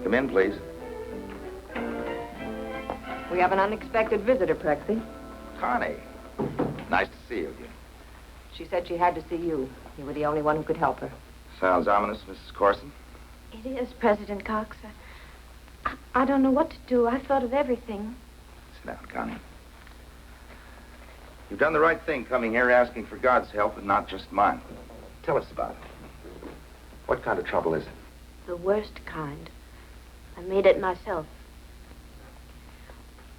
Come in, please. We have an unexpected visitor, Prexy. Connie. Nice to see you again. She said she had to see you. You were the only one who could help her. Sounds ominous, Mrs. Corson. It is, President Cox. I don't know what to do. I've thought of everything. Sit down, Connie. You've done the right thing coming here asking for God's help and not just mine. Tell us about it. What kind of trouble is it? The worst kind. I made it myself.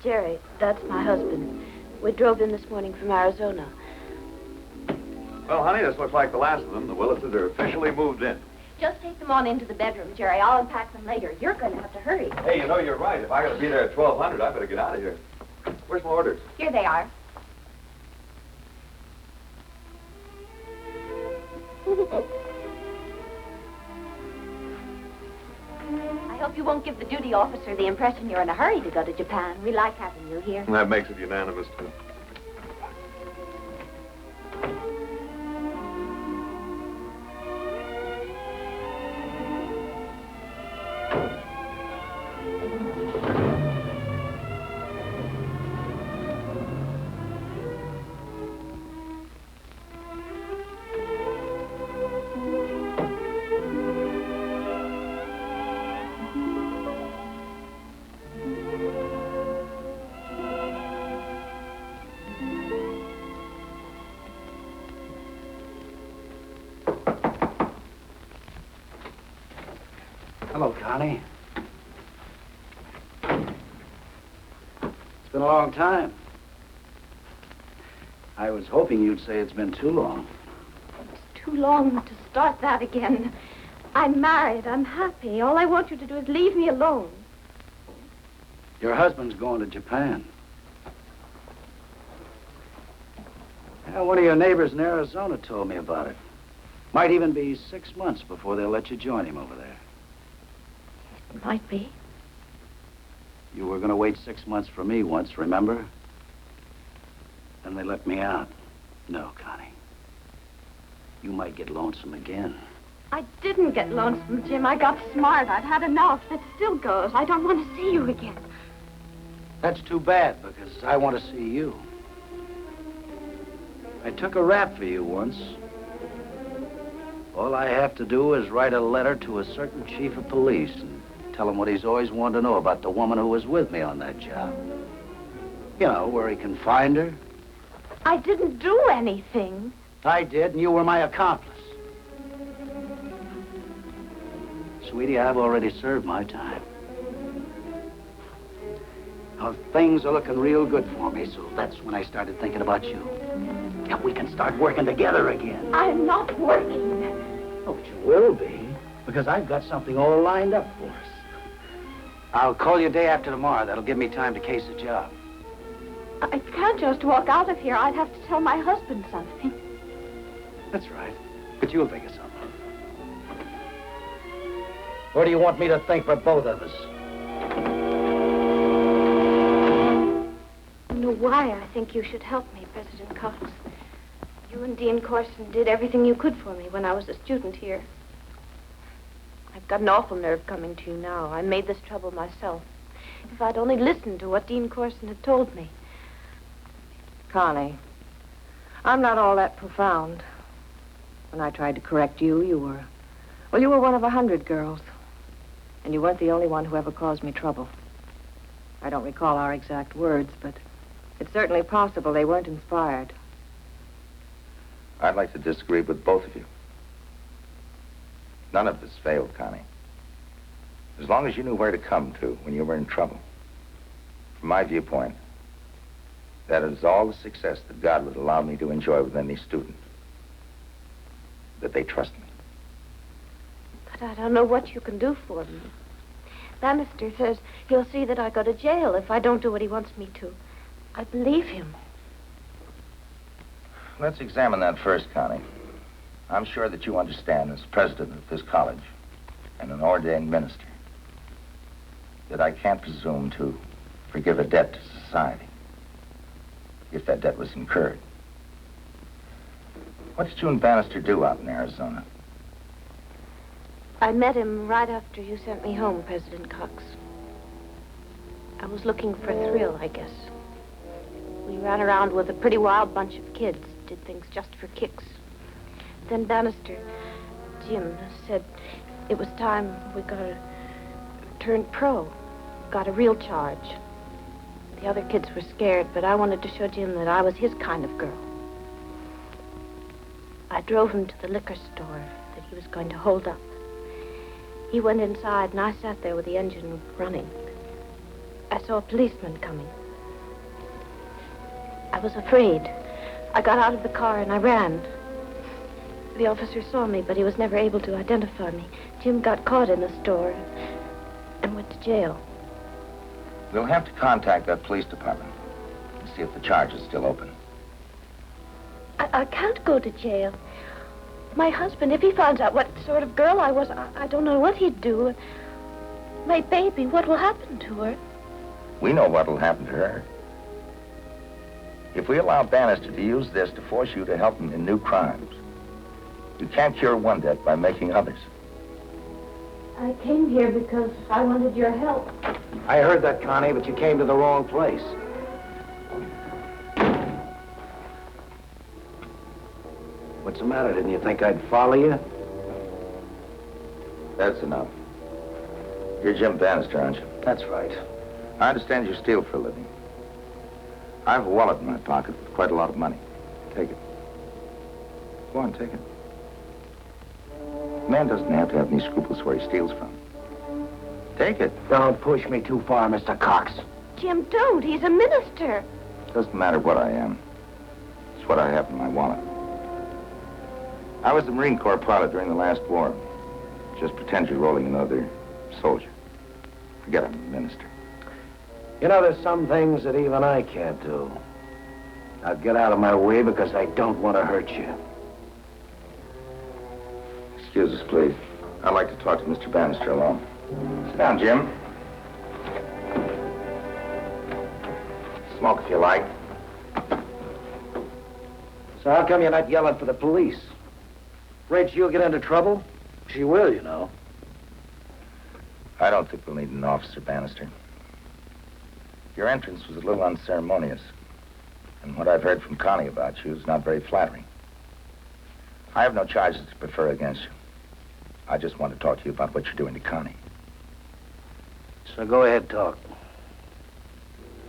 Jerry, that's my husband. We drove in this morning from Arizona. Well, honey, this looks like the last of them. The Willises are officially moved in. Just take them on into the bedroom, Jerry. I'll unpack them later. You're going to have to hurry. Hey, you know, you're right. If I got to be there at 1200, I better get out of here. Where's my orders? Here they are. I hope you won't give the duty officer the impression you're in a hurry to go to Japan. We like having you here. That makes it unanimous, too. Hello, Connie. It's been a long time. I was hoping you'd say it's been too long. It's too long to start that again. I'm married. I'm happy. All I want you to do is leave me alone. Your husband's going to Japan. Yeah, one of your neighbors in Arizona told me about it. Might even be 6 months before they'll let you join him over there. It might be. You were going to wait 6 months for me once, remember? Then they let me out. No, Connie. You might get lonesome again. I didn't get lonesome, Jim. I got smart. I've had enough. That still goes. I don't want to see you again. That's too bad, because I want to see you. I took a rap for you once. All I have to do is write a letter to a certain chief of police and tell him what he's always wanted to know about the woman who was with me on that job. You know, where he can find her. I didn't do anything. I did, and you were my accomplice. Sweetie, I've already served my time. Now, things are looking real good for me, so that's when I started thinking about you. And we can start working together again. I'm not working. Oh, but you will be, because I've got something all lined up for us. I'll call you day after tomorrow. That'll give me time to case the job. I can't just walk out of here. I'd have to tell my husband something. That's right. But you'll think of something. What do you want me to think for both of us? I don't know why I think you should help me, President Cox. You and Dean Corson did everything you could for me when I was a student here. I've got an awful nerve coming to you now. I made this trouble myself. If I'd only listened to what Dean Corson had told me. Connie, I'm not all that profound. When I tried to correct you, you were one of 100 girls. And you weren't the only one who ever caused me trouble. I don't recall our exact words, but it's certainly possible they weren't inspired. I'd like to disagree with both of you. None of this failed, Connie. As long as you knew where to come to when you were in trouble. From my viewpoint, that is all the success that God would allow me to enjoy with any student. That they trust me. But I don't know what you can do for me. Bannister says he'll see that I go to jail if I don't do what he wants me to. I believe him. Let's examine that first, Connie. I'm sure that you understand, as president of this college and an ordained minister, that I can't presume to forgive a debt to society if that debt was incurred. What did you and Bannister do out in Arizona? I met him right after you sent me home, President Cox. I was looking for a thrill, I guess. We ran around with a pretty wild bunch of kids, did things just for kicks. Then Bannister, Jim, said it was time we turned pro, got a real charge. The other kids were scared, but I wanted to show Jim that I was his kind of girl. I drove him to the liquor store that he was going to hold up. He went inside, and I sat there with the engine running. I saw a policeman coming. I was afraid. I got out of the car and I ran. The officer saw me, but he was never able to identify me. Jim got caught in the store and went to jail. We'll have to contact that police department and see if the charge is still open. I can't go to jail. My husband, if he finds out what sort of girl I was, I don't know what he'd do. My baby, what will happen to her? We know what will happen to her. If we allow Bannister to use this to force you to help him in new crimes, you can't cure one debt by making others. I came here because I wanted your help. I heard that, Connie, but you came to the wrong place. What's the matter? Didn't you think I'd follow you? That's enough. You're Jim Bannister, aren't you? That's right. I understand you steal for a living. I have a wallet in my pocket with quite a lot of money. Take it. Go on, take it. A man doesn't have to have any scruples where he steals from. Take it. Don't push me too far, Mr. Cox. Jim, don't. He's a minister. Doesn't matter what I am. It's what I have in my wallet. I was the Marine Corps pilot during the last war. Just pretend you're rolling another soldier. Forget I'm a minister. You know, there's some things that even I can't do. Now get out of my way because I don't want to hurt you. Excuse us, please. I'd like to talk to Mr. Bannister alone. Sit down, Jim. Smoke if you like. So how come you're not yelling for the police? Afraid she'll get into trouble? She will, you know. I don't think we'll need an officer, Bannister. Your entrance was a little unceremonious. And what I've heard from Connie about you is not very flattering. I have no charges to prefer against you. I just want to talk to you about what you're doing to Connie. So go ahead, talk.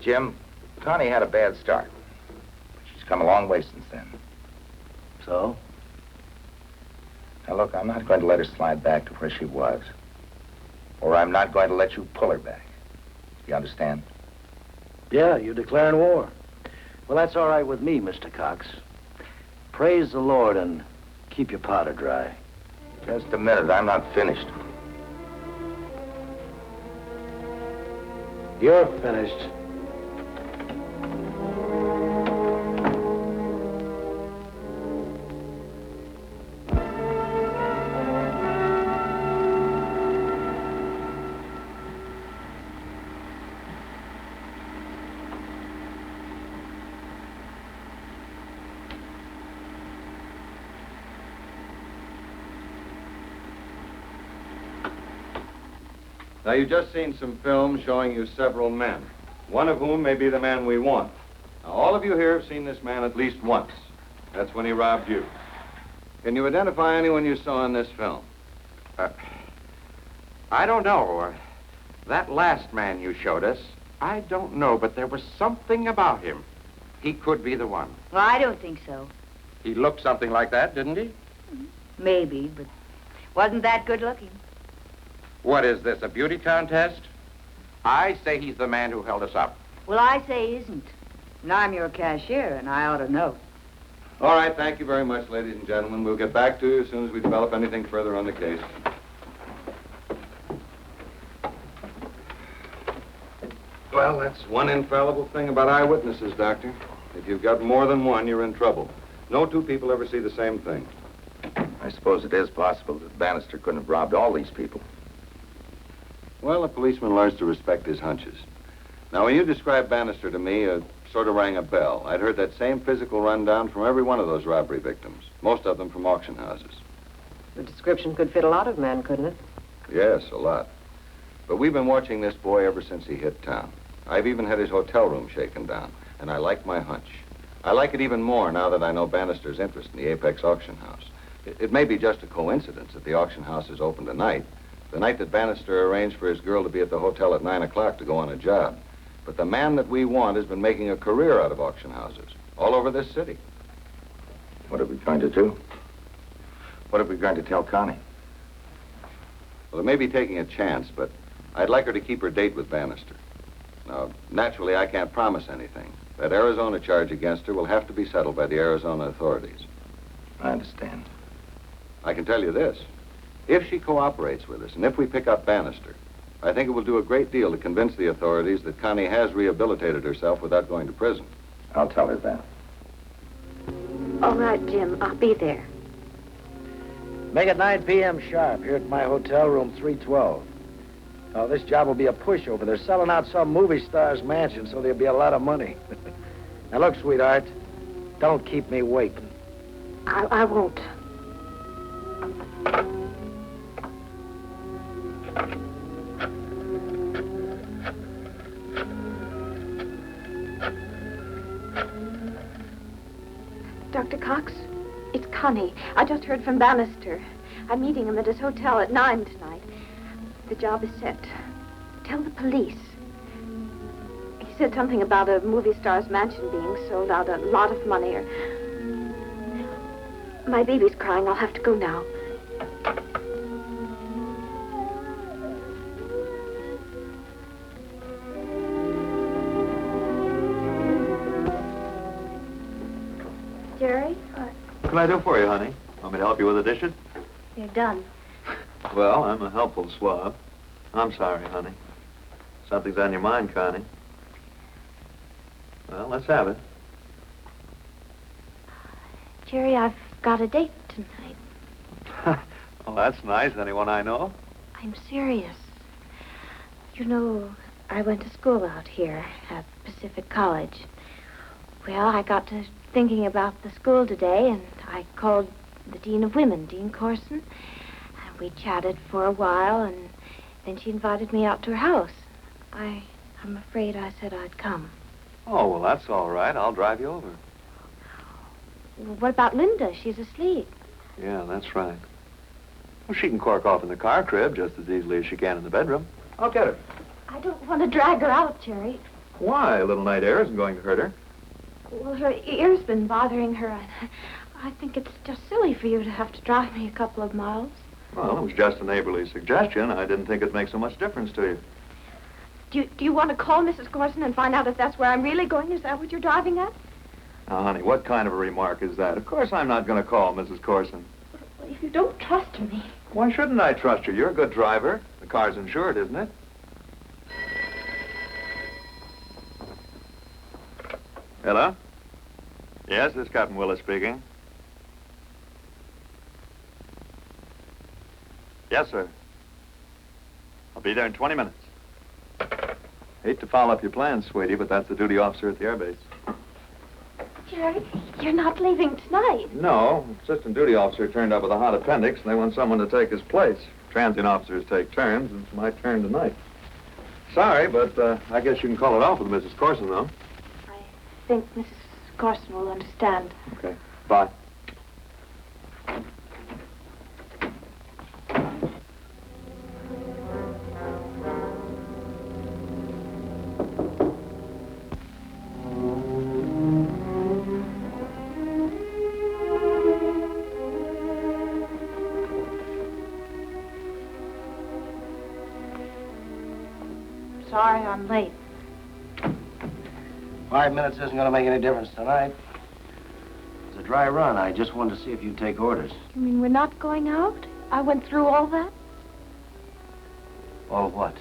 Jim, Connie had a bad start. But she's come a long way since then. So? Now, look, I'm not going to let her slide back to where she was. Or I'm not going to let you pull her back. You understand? Yeah, you're declaring war. Well, that's all right with me, Mr. Cox. Praise the Lord and keep your powder dry. Just a minute, I'm not finished. You're finished. Now, you've just seen some film showing you several men, one of whom may be the man we want. Now, all of you here have seen this man at least once. That's when he robbed you. Can you identify anyone you saw in this film? I don't know. That last man you showed us, I don't know, but there was something about him. He could be the one. Well, I don't think so. He looked something like that, didn't he? Maybe, but wasn't that good looking. What is this, a beauty contest? I say he's the man who held us up. Well, I say he isn't. And I'm your cashier, and I ought to know. All right, thank you very much, ladies and gentlemen. We'll get back to you as soon as we develop anything further on the case. Well, that's one infallible thing about eyewitnesses, Doctor. If you've got more than one, you're in trouble. No two people ever see the same thing. I suppose it is possible that Bannister couldn't have robbed all these people. Well, a policeman learns to respect his hunches. Now, when you described Bannister to me, it sort of rang a bell. I'd heard that same physical rundown from every one of those robbery victims, most of them from auction houses. The description could fit a lot of men, couldn't it? Yes, a lot. But we've been watching this boy ever since he hit town. I've even had his hotel room shaken down, and I like my hunch. I like it even more now that I know Bannister's interest in the Apex auction house. It may be just a coincidence that the auction house is open tonight, the night that Bannister arranged for his girl to be at the hotel at 9 o'clock to go on a job. But the man that we want has been making a career out of auction houses all over this city. What are we going to do? What are we going to tell Connie? Well, it may be taking a chance, but I'd like her to keep her date with Bannister. Now, naturally, I can't promise anything. That Arizona charge against her will have to be settled by the Arizona authorities. I understand. I can tell you this. If she cooperates with us, and if we pick up Bannister, I think it will do a great deal to convince the authorities that Connie has rehabilitated herself without going to prison. I'll tell her that. All right, Jim. I'll be there. Make it 9 p.m. sharp here at my hotel room 312. Oh, this job will be a pushover. They're selling out some movie star's mansion, so there'll be a lot of money. Now, look, sweetheart, don't keep me waiting. I won't. Dr. Cox, it's Connie. I just heard from Bannister. I'm meeting him at his hotel at 9 tonight. The job is set. Tell the police. He said something about a movie star's mansion being sold out, a lot of money. My baby's crying. I'll have to go now. Jerry? What can I do for you, honey? Want me to help you with the dishes? You're done. Well, I'm a helpful swab. I'm sorry, honey. Something's on your mind, Connie. Well, let's have it. Jerry, I've got a date tonight. Well, that's nice. Anyone I know? I'm serious. You know, I went to school out here at Pacific College. Well, I got to thinking about the school today, and I called the Dean of Women, Dean Corson. And we chatted for a while, and then she invited me out to her house. I'm afraid I said I'd come. Oh, well, that's all right. I'll drive you over. Well, what about Linda? She's asleep. Yeah, that's right. Well, she can cork off in the car crib just as easily as she can in the bedroom. I'll get her. I don't want to drag her out, Jerry. Why? A little night air isn't going to hurt her. Well, her ear's been bothering her. I think it's just silly for you to have to drive me a couple of miles. Well, it was just a neighborly suggestion. I didn't think it'd make so much difference to you. Do you want to call Mrs. Corson and find out if that's where I'm really going? Is that what you're driving at? Now, honey, what kind of a remark is that? Of course I'm not going to call Mrs. Corson. Well, if you don't trust me. Why shouldn't I trust you? You're a good driver. The car's insured, isn't it? Hello? Yes, this is Captain Willis speaking. Yes, sir. I'll be there in 20 minutes. Hate to foul up your plans, sweetie, but that's the duty officer at the airbase. Jerry, you're not leaving tonight. No, assistant duty officer turned up with a hot appendix, and they want someone to take his place. Transient officers take turns. It's my turn tonight. Sorry, but I guess you can call it off with Mrs. Corson, though. I think Mrs. Corson will understand. Okay. Bye. Sorry I'm late. 5 minutes isn't going to make any difference tonight. It's a dry run. I just wanted to see if you'd take orders. You mean we're not going out? I went through all that? All what?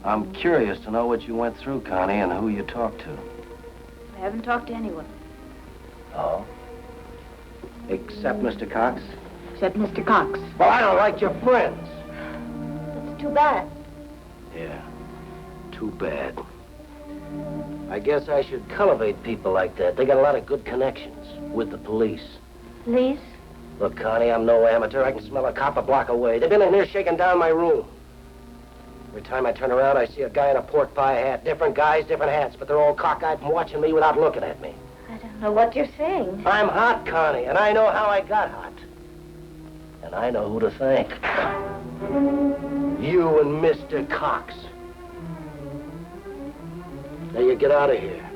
I'm curious to know what you went through, Connie, and who you talked to. I haven't talked to anyone. Oh? Except Mr. Cox? Except Mr. Cox. Well, I don't like your friends. That's too bad. Yeah, too bad. I guess I should cultivate people like that. They got a lot of good connections with the police. Police? Look, Connie, I'm no amateur. I can smell a cop a block away. They've been in here shaking down my room. Every time I turn around, I see a guy in a pork pie hat. Different guys, different hats, but they're all cockeyed and watching me without looking at me. I don't know what you're saying. I'm hot, Connie, and I know how I got hot. And I know who to thank. You and Mr. Cox. Now you get out of here.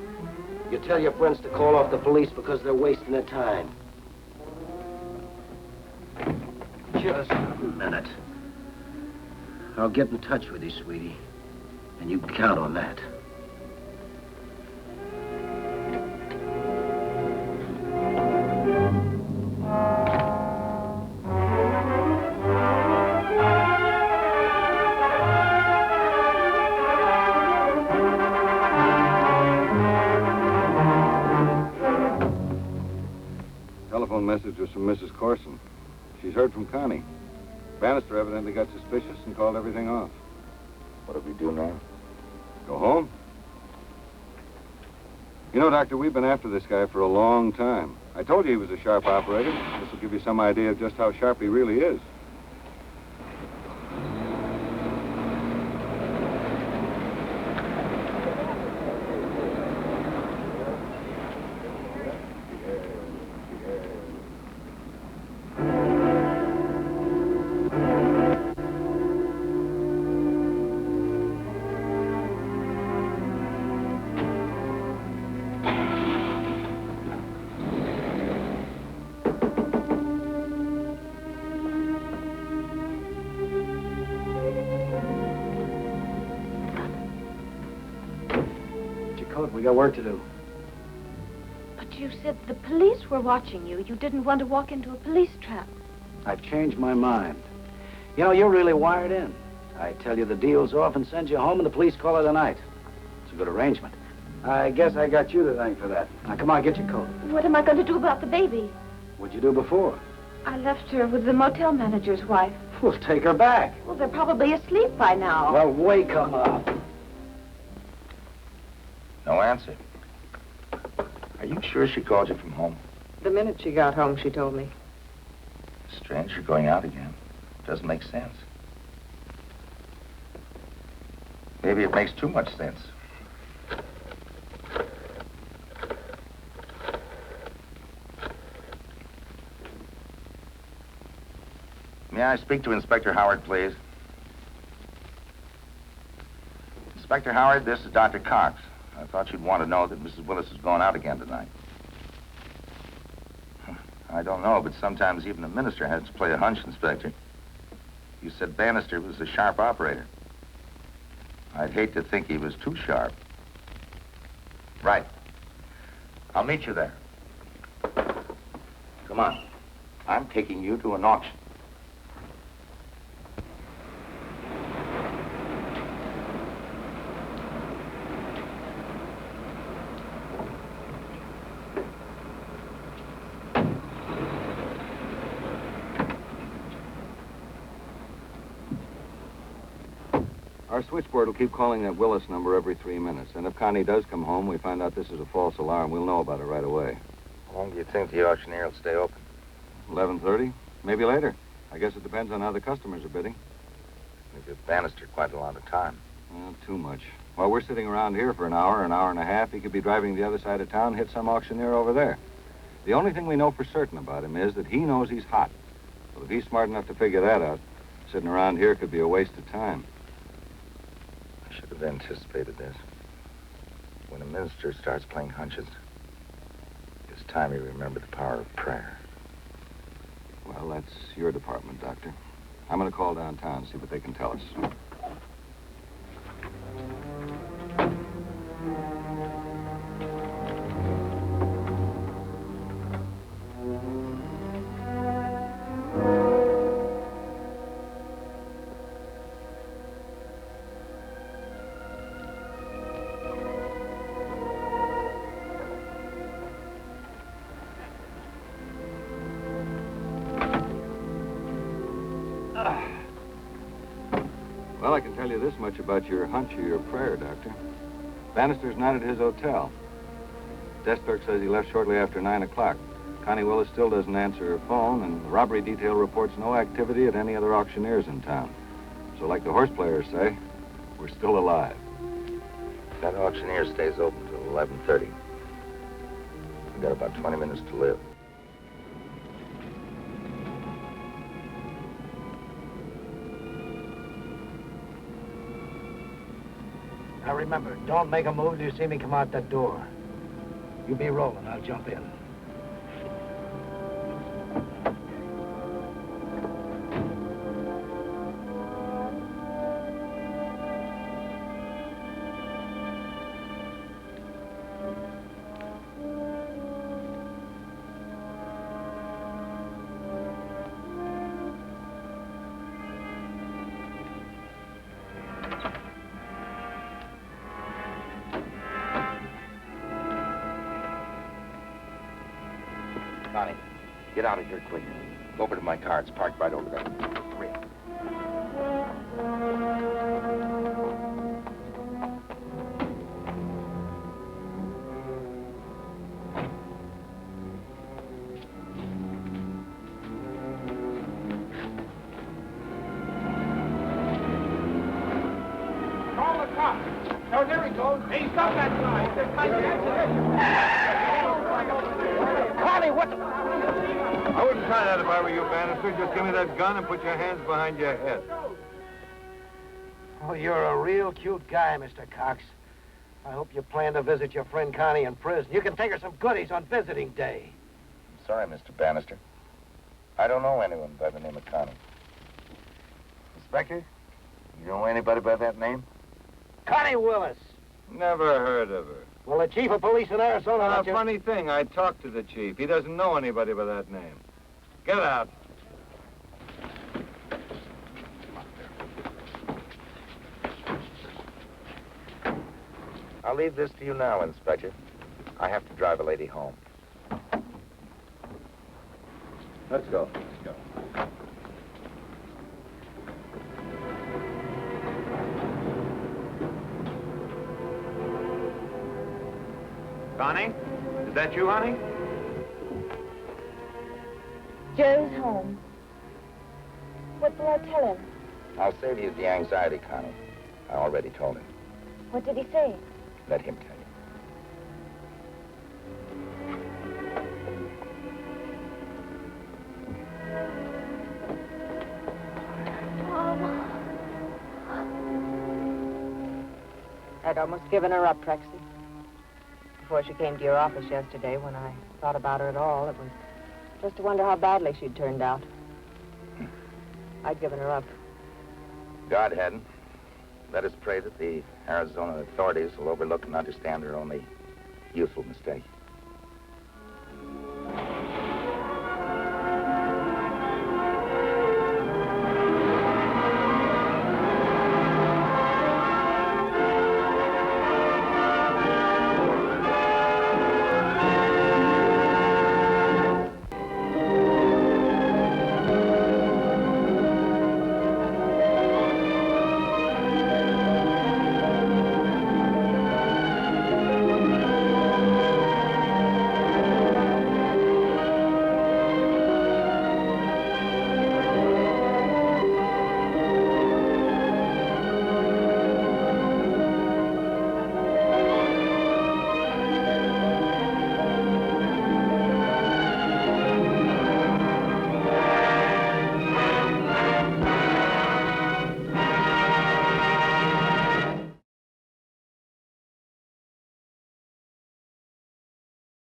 You tell your friends to call off the police because they're wasting their time. Just a minute. I'll get in touch with you, sweetie. And you can count on that. Telephone message was from Mrs. Corson. She's heard from Connie. Bannister evidently got suspicious and called everything off. What do we do now? Go home? You know, Doctor, we've been after this guy for a long time. I told you he was a sharp operator. This will give you some idea of just how sharp he really is. We got work to do. But you said the police were watching you. You didn't want to walk into a police trap. I've changed my mind. You know, you're really wired in. I tell you the deal's off and send you home, and the police call it a night. It's a good arrangement. I guess I got you to thank for that. Now, come on, get your coat. What am I going to do about the baby? What'd you do before? I left her with the motel manager's wife. Well, take her back. Well, they're probably asleep by now. Well, wake them up. No answer. Are you sure she called you from home? The minute she got home, she told me. Strange, you're going out again. Doesn't make sense. Maybe it makes too much sense. May I speak to Inspector Howard, please? Inspector Howard, this is Dr. Cox. I thought you'd want to know that Mrs. Willis is going out again tonight. I don't know, but sometimes even a minister has to play a hunch, Inspector. You said Bannister was a sharp operator. I'd hate to think he was too sharp. Right. I'll meet you there. Come on. I'm taking you to an auction. Our switchboard will keep calling that Willis number every 3 minutes. And if Connie does come home, we find out this is a false alarm, we'll know about it right away. How long do you think the auctioneer will stay open? 11:30? Maybe later. I guess it depends on how the customers are bidding. We give Bannister quite a lot of time. Well, too much. While we're sitting around here for an hour and a half, he could be driving the other side of town, hit some auctioneer over there. The only thing we know for certain about him is that he knows he's hot. Well, if he's smart enough to figure that out, sitting around here could be a waste of time. I should have anticipated this. When a minister starts playing hunches, it's time you remember the power of prayer. Well, that's your department, Doctor. I'm going to call downtown, see what they can tell us. Well, I can tell you this much about your hunch or your prayer, Doctor. Bannister's not at his hotel. Desk clerk says he left shortly after 9 o'clock. Connie Willis still doesn't answer her phone, and the robbery detail reports no activity at any other auctioneers in town. So like the horse players say, we're still alive. That auctioneer stays open till 11:30. We've got about 20 minutes to live. Now remember, don't make a move till you see me come out that door. You be rolling, I'll jump in. Connie, get out of here quick. Go over to my car. It's parked right over there. Hurry up. Call the cops. Oh, there he goes. Hey, stop that guy. Connie, what the... I wouldn't try that if I were you, Bannister. Just give me that gun and put your hands behind your head. Oh, you're a real cute guy, Mr. Cox. I hope you plan to visit your friend Connie in prison. You can take her some goodies on visiting day. I'm sorry, Mr. Bannister. I don't know anyone by the name of Connie. Inspector, you know anybody by that name? Connie Willis. Never heard of her. Well, the chief of police in Arizona... A funny thing, I talked to the chief. He doesn't know anybody by that name. Get out. I'll leave this to you now, Inspector. I have to drive a lady home. Let's go. Connie? Is that you, honey? Joe's home. What will I tell him? I'll save you the anxiety, Connie. I already told him. What did he say? Let him tell you. I'd almost given her up, Prexy. Before she came to your office yesterday, when I thought about her at all, it was just to wonder how badly she'd turned out. I'd given her up. God hadn't. Let us pray that the Arizona authorities will overlook and understand her only youthful mistake.